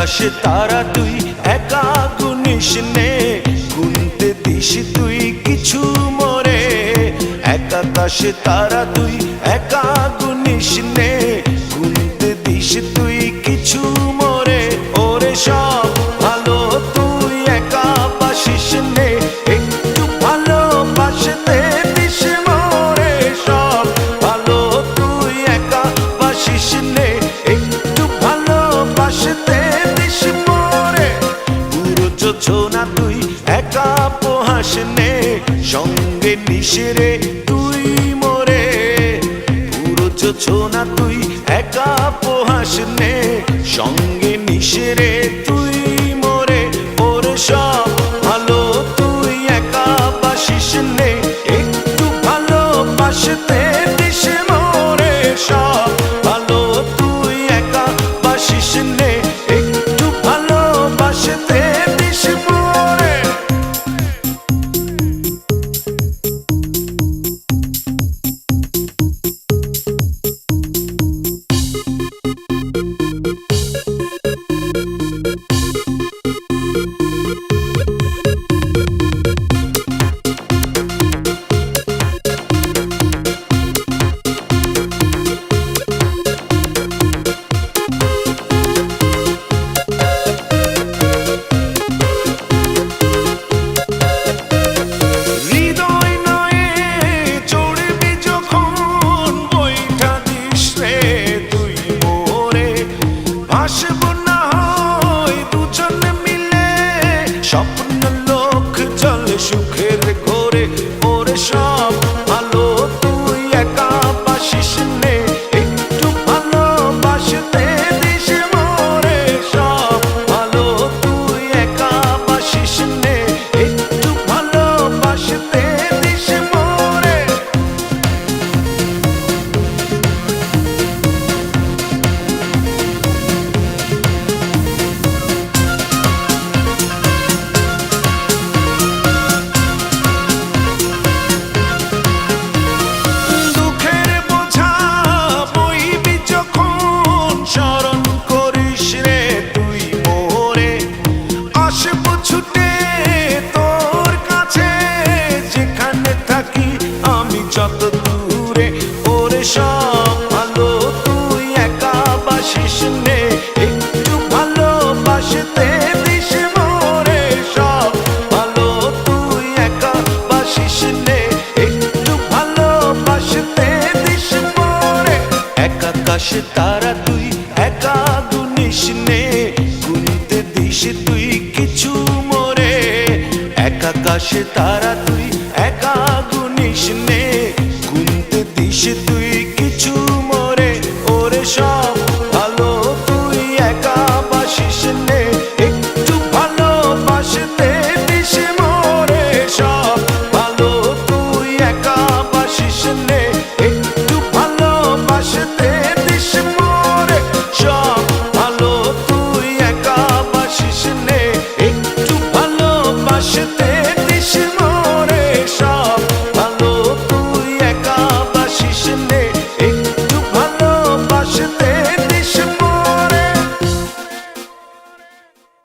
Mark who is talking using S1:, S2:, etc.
S1: আকাশে তারা তুই একা গুনিস নে, গুনতে দিস তুই কিছু মোরে। এক আকাশে তারা তুই একা গুনিস নে, গুনতে দিস তুই কিছু মোরে। ওরে সব ভালো তুই একা বাসিস নে, একটু ভালোবাসতে দিস মোরে। সব ভালো তুই একা বাসিস নে, একটু ভালোবাসতে দিস মোরে। পুরো যোছনা তুই একা পোহাস নে, সঙ্গে নিশরে তুই মোরে। পুরো যোছনা তুই একা পোহাস নে, সঙ্গে নিশরে তুই মোরে। ওরে সব ভালো তুই একা বাসিস নে, একটু ভালোবাসতে দিস মোরে। সব ভালো তুই একা বাসিস নে, একটু ভালোবাসতে দিস মোরে। স্বপ্ন লোক চলে সুখের ঘোরে। ওরে সব ভালো তুই একা বাসিস নে, একটু ভালোবাসতে দিস মোরে। সব ভালো তুই একা বাসিস নে, একটু ভালোবাসতে দিস মোরে। যত দূরে ওরে সব ভালো তুই একা বাসিস নে, একটু ভালোবাসতে দিস মোরে। সব ভালো তুই একা বাসিস নে, একটু ভালোবাসতে দিস মোরে। এক আকাশে তারা তুই একা গুনিস নে, গুনতে দিস তুই কিছু মোরে। এক আকাশে তারা তুই